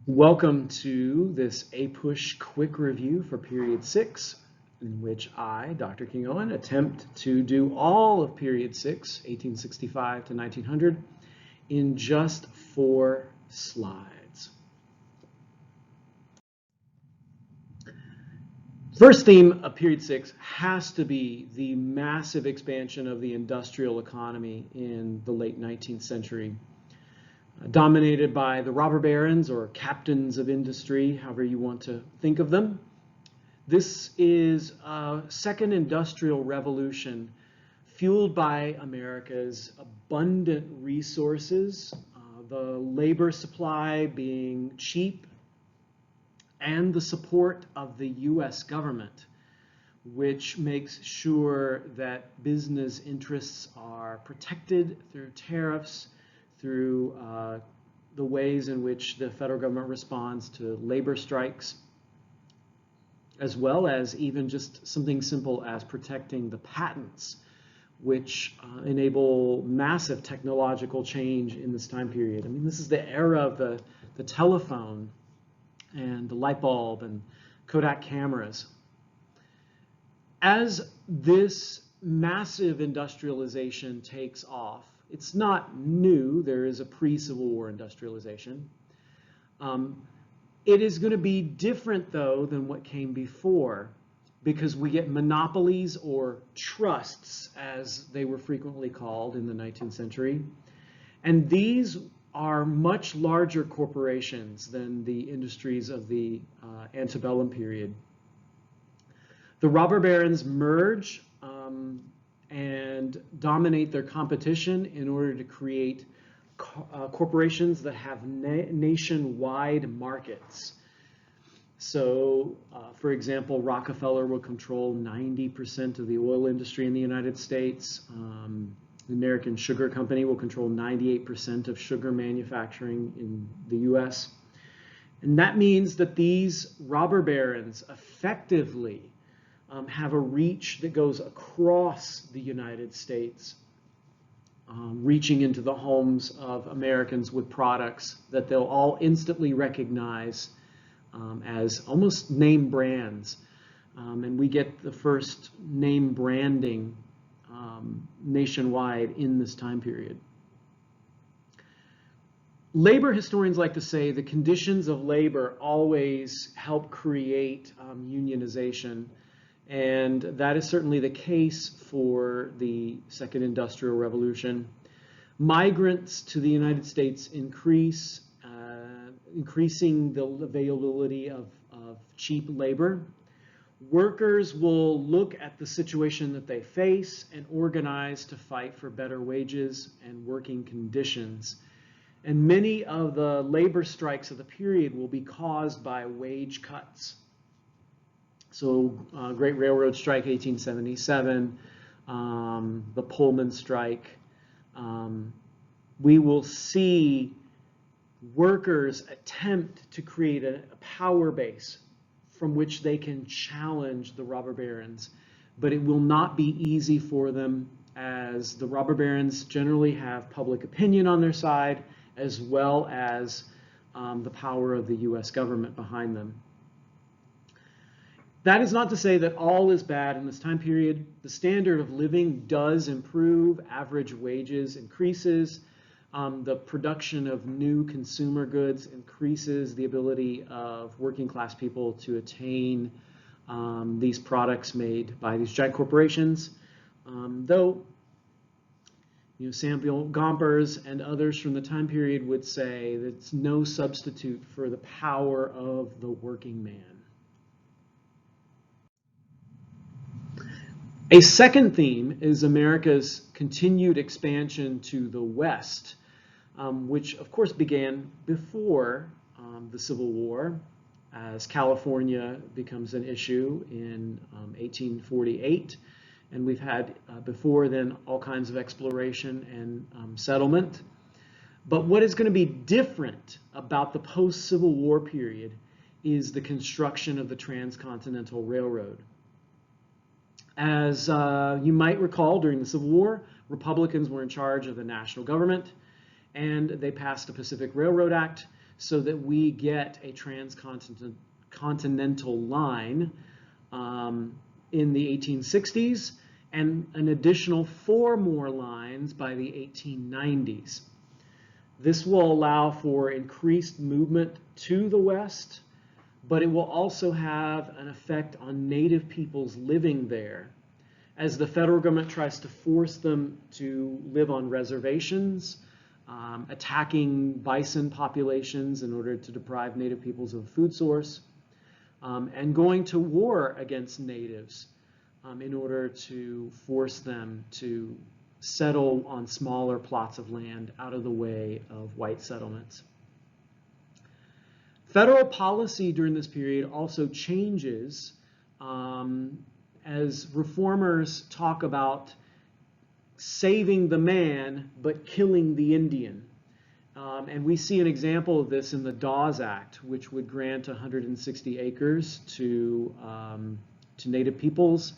Welcome to this APUSH quick review for period 6, in which I, Dr. King Owen, attempt to do all of period 6, 1865 to 1900, in just 4 slides. First theme of period 6 has to be the massive expansion of the industrial economy in the late 19th century. Dominated by the robber barons or captains of industry, however you want to think of them. This is a second industrial revolution fueled by America's abundant resources, the labor supply being cheap, and the support of the US government, which makes sure that business interests are protected through tariffs, through the ways in which the federal government responds to labor strikes, as well as even just something simple as protecting the patents, which enable massive technological change in this time period. I mean, this is the era of the telephone and the light bulb and Kodak cameras. As this massive industrialization takes off, it's not new. There is a pre-Civil War industrialization. It is going to be different, though, than what came before, because we get monopolies or trusts, as they were frequently called in the 19th century. And these are much larger corporations than the industries of the antebellum period. The robber barons merge and dominate their competition in order to create corporations that have nationwide markets. So, for example, Rockefeller will control 90% of the oil industry in the United States. The American Sugar Company will control 98% of sugar manufacturing in the US. And that means that these robber barons effectively have a reach that goes across the United States, reaching into the homes of Americans with products that they'll all instantly recognize as almost name brands. And we get the first name branding nationwide in this time period. Labor historians like to say the conditions of labor always help create unionization. And that is certainly the case for the Second Industrial Revolution. Migrants to the United States increasing the availability of cheap labor. Workers will look at the situation that they face and organize to fight for better wages and working conditions. And many of the labor strikes of the period will be caused by wage cuts. So Great Railroad Strike, 1877, the Pullman Strike. We will see workers attempt to create a power base from which they can challenge the robber barons. But it will not be easy for them, as the robber barons generally have public opinion on their side, as well as the power of the US government behind them. That is not to say that all is bad in this time period. The standard of living does improve, average wages increases, the production of new consumer goods increases the ability of working class people to attain these products made by these giant corporations. Though Samuel Gompers and others from the time period would say that it's no substitute for the power of the working man. A second theme is America's continued expansion to the West, which of course began before the Civil War, as California becomes an issue in 1848. And we've had before then all kinds of exploration and settlement. But what is going to be different about the post-Civil War period is the construction of the Transcontinental Railroad. As you might recall, during the Civil War, Republicans were in charge of the national government, and they passed the Pacific Railroad Act so that we get a transcontinental line in the 1860s, and an additional 4 more lines by the 1890s. This will allow for increased movement to the west, but it will also have an effect on native peoples living there, as the federal government tries to force them to live on reservations, attacking bison populations in order to deprive native peoples of a food source, and going to war against natives in order to force them to settle on smaller plots of land out of the way of white settlements. Federal policy during this period also changes as reformers talk about saving the man but killing the Indian. And we see an example of this in the Dawes Act, which would grant 160 acres to native peoples.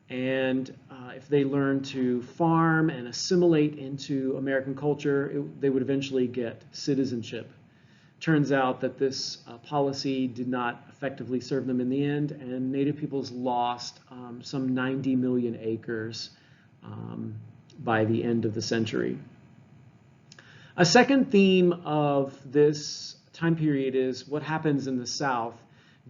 And if they learn to farm and assimilate into American culture, they would eventually get citizenship. Turns out that this policy did not effectively serve them in the end, and native peoples lost some 90 million acres by the end of the century. A second theme of this time period is what happens in the South,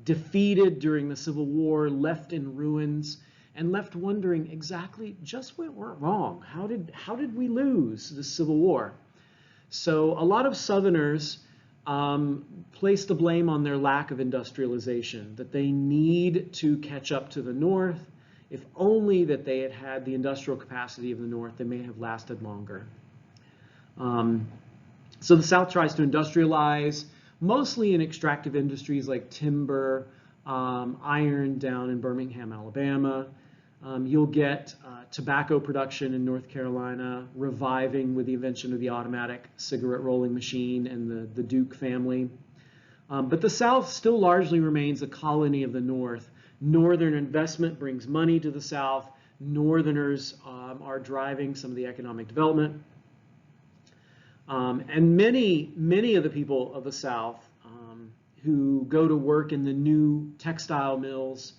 defeated during the Civil War, left in ruins, and left wondering exactly just what went wrong. How did we lose the Civil War? So a lot of Southerners place the blame on their lack of industrialization, that they need to catch up to the North. If only that they had had the industrial capacity of the North, they may have lasted longer. So the South tries to industrialize, mostly in extractive industries like timber, iron down in Birmingham, Alabama. You'll get tobacco production in North Carolina reviving with the invention of the automatic cigarette rolling machine and the Duke family. But the South still largely remains a colony of the North. Northern investment brings money to the South. Northerners are driving some of the economic development. And many of the people of the South who go to work in the new textile mills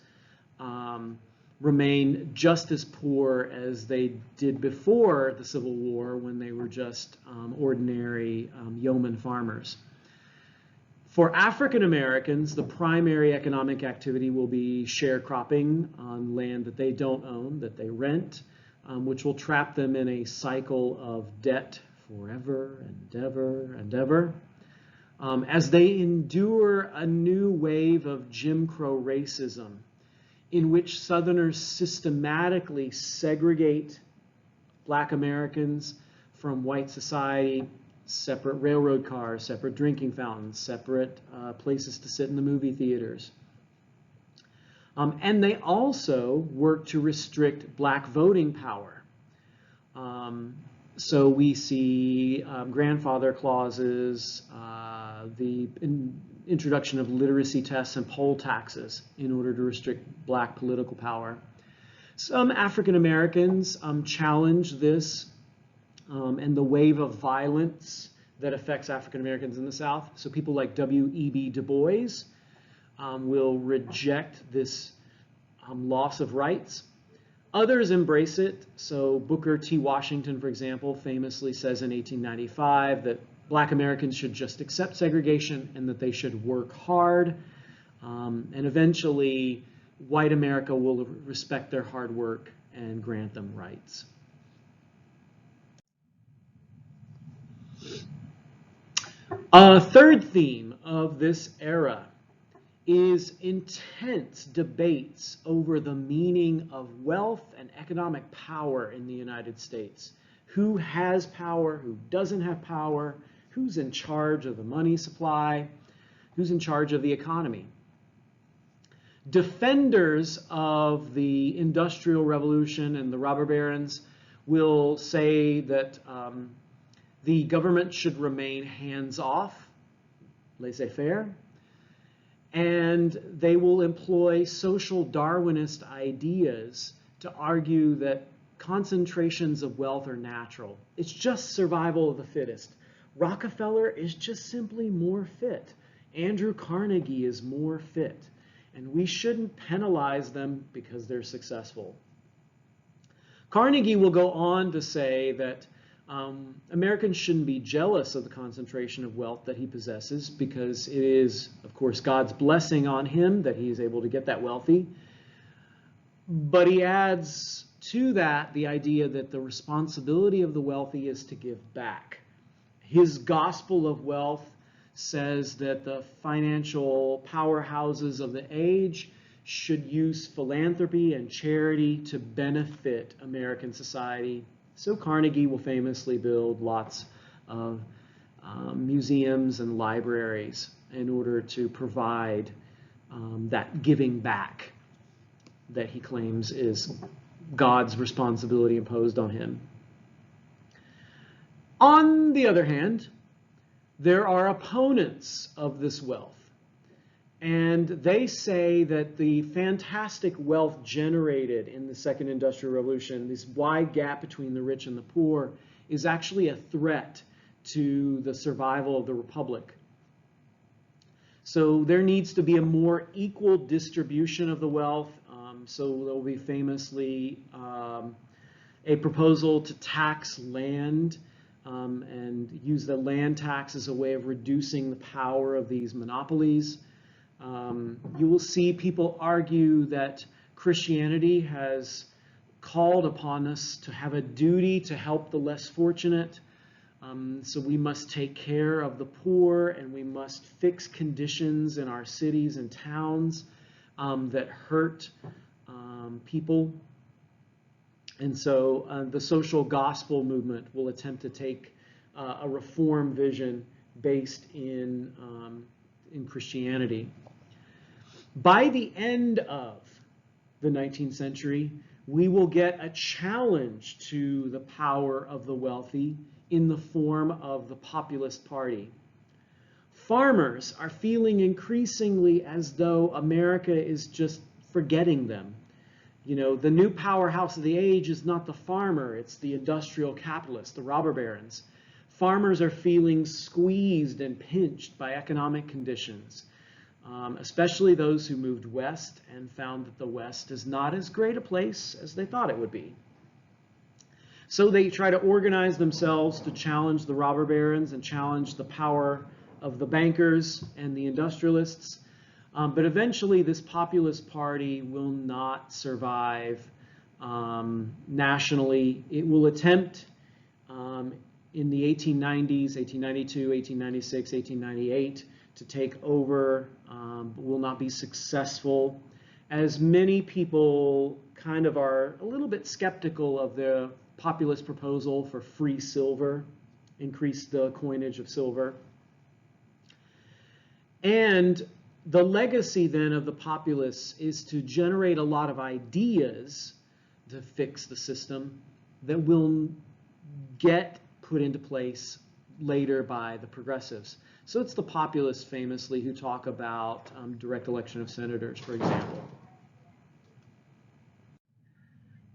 remain just as poor as they did before the Civil War, when they were just ordinary yeoman farmers. For African Americans, the primary economic activity will be sharecropping on land that they don't own, that they rent, which will trap them in a cycle of debt forever and ever and ever. As they endure a new wave of Jim Crow racism, in which Southerners systematically segregate Black Americans from white society, separate railroad cars, separate drinking fountains, separate places to sit in the movie theaters. And they also work to restrict Black voting power. So we see grandfather clauses, the introduction of literacy tests and poll taxes in order to restrict Black political power. Some African Americans challenge this and the wave of violence that affects African Americans in the South. So people like W.E.B. Du Bois will reject this loss of rights. Others embrace it. So Booker T. Washington, for example, famously says in 1895 that Black Americans should just accept segregation and that they should work hard. And eventually, white America will respect their hard work and grant them rights. A third theme of this era is intense debates over the meaning of wealth and economic power in the United States. Who has power, who doesn't have power, who's in charge of the money supply, who's in charge of the economy. Defenders of the Industrial Revolution and the robber barons will say that the government should remain hands-off, laissez-faire, and they will employ social Darwinist ideas to argue that concentrations of wealth are natural. It's just survival of the fittest. Rockefeller is just simply more fit. Andrew Carnegie is more fit. And we shouldn't penalize them because they're successful. Carnegie will go on to say that Americans shouldn't be jealous of the concentration of wealth that he possesses because it is, of course, God's blessing on him that he is able to get that wealthy. But he adds to that the idea that the responsibility of the wealthy is to give back. His gospel of wealth says that the financial powerhouses of the age should use philanthropy and charity to benefit American society. So Carnegie will famously build lots of museums and libraries in order to provide that giving back that he claims is God's responsibility imposed on him. On the other hand, there are opponents of this wealth. And they say that the fantastic wealth generated in the Second Industrial Revolution, this wide gap between the rich and the poor, is actually a threat to the survival of the republic. So there needs to be a more equal distribution of the wealth. So there will be famously a proposal to tax land and use the land tax as a way of reducing the power of these monopolies. You will see people argue that Christianity has called upon us to have a duty to help the less fortunate. So we must take care of the poor, and we must fix conditions in our cities and towns that hurt people. And so the social gospel movement will attempt to take a reform vision based in Christianity. By the end of the 19th century, we will get a challenge to the power of the wealthy in the form of the populist party. Farmers are feeling increasingly as though America is just forgetting them. You know, the new powerhouse of the age is not the farmer, it's the industrial capitalist, the robber barons. Farmers are feeling squeezed and pinched by economic conditions, especially those who moved west and found that the West is not as great a place as they thought it would be. So they try to organize themselves to challenge the robber barons and challenge the power of the bankers and the industrialists. But eventually this populist party will not survive nationally. It will attempt in the 1890s, 1892, 1896, 1898 to take over, but will not be successful, as many people kind of are a little bit skeptical of the populist proposal for free silver, increase the coinage of silver. And the legacy then of the populists is to generate a lot of ideas to fix the system that will get put into place later by the progressives. So it's the populists famously who talk about direct election of senators, for example.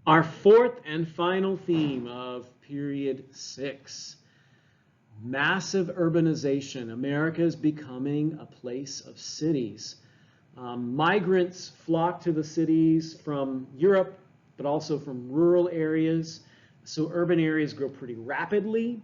Our fourth and final theme of period 6. Massive urbanization. America is becoming a place of cities. Migrants flock to the cities from Europe, but also from rural areas. So urban areas grow pretty rapidly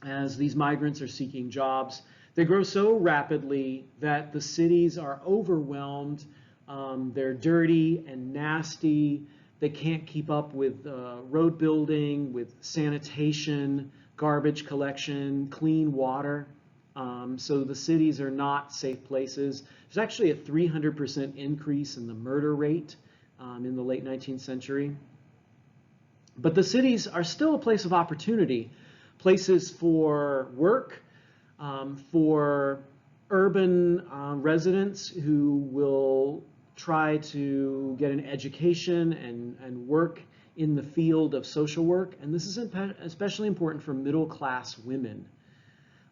as these migrants are seeking jobs. They grow so rapidly that the cities are overwhelmed. They're dirty and nasty. They can't keep up with road building, with sanitation, garbage collection, clean water. So the cities are not safe places. There's actually a 300% increase in the murder rate in the late 19th century. But the cities are still a place of opportunity, places for work, for urban residents who will try to get an education and work in the field of social work. And this is especially important for middle-class women,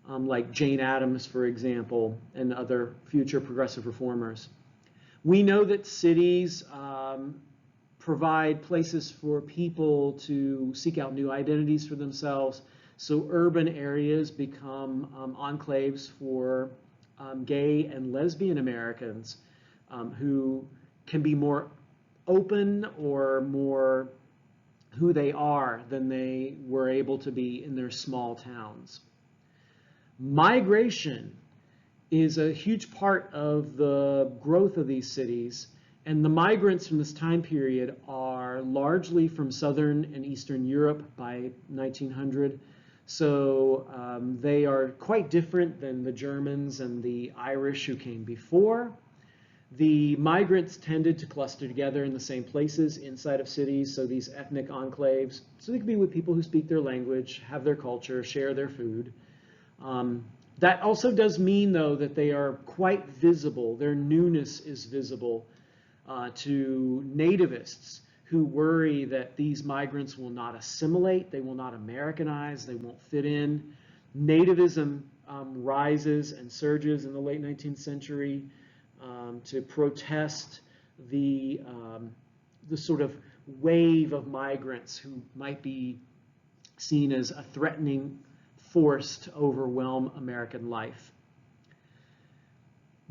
like Jane Addams, for example, and other future progressive reformers. We know that cities provide places for people to seek out new identities for themselves. So urban areas become enclaves for gay and lesbian Americans who can be more open or more who they are than they were able to be in their small towns. Migration is a huge part of the growth of these cities, and the migrants from this time period are largely from Southern and Eastern Europe by 1900. So they are quite different than the Germans and the Irish who came before. The migrants tended to cluster together in the same places inside of cities, so these ethnic enclaves. So they could be with people who speak their language, have their culture, share their food. That also does mean, though, that they are quite visible. Their newness is visible to nativists who worry that these migrants will not assimilate, they will not Americanize, they won't fit in. Nativism rises and surges in the late 19th century to protest the sort of wave of migrants who might be seen as a threatening force to overwhelm American life.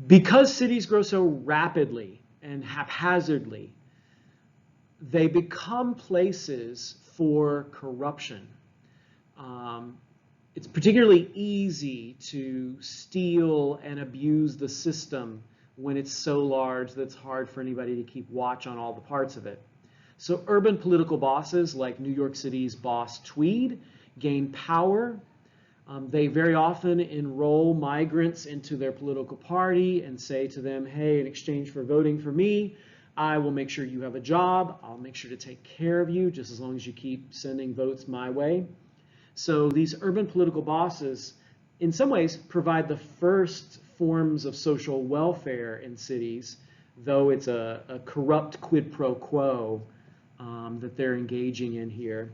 Because cities grow so rapidly and haphazardly, they become places for corruption. It's particularly easy to steal and abuse the system when it's so large that it's hard for anybody to keep watch on all the parts of it. So urban political bosses like New York City's boss Tweed gain power. They very often enroll migrants into their political party and say to them, hey, in exchange for voting for me, I will make sure you have a job. I'll make sure to take care of you just as long as you keep sending votes my way. So these urban political bosses, in some ways, provide the first forms of social welfare in cities, though it's a corrupt quid pro quo that they're engaging in here.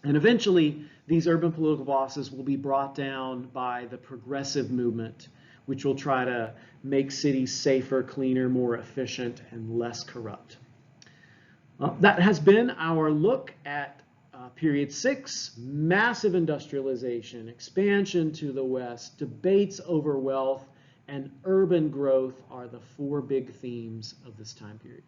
And eventually, these urban political bosses will be brought down by the progressive movement, which will try to make cities safer, cleaner, more efficient, and less corrupt. That has been our look at period 6, massive industrialization, expansion to the west, debates over wealth, and urban growth are the 4 big themes of this time period.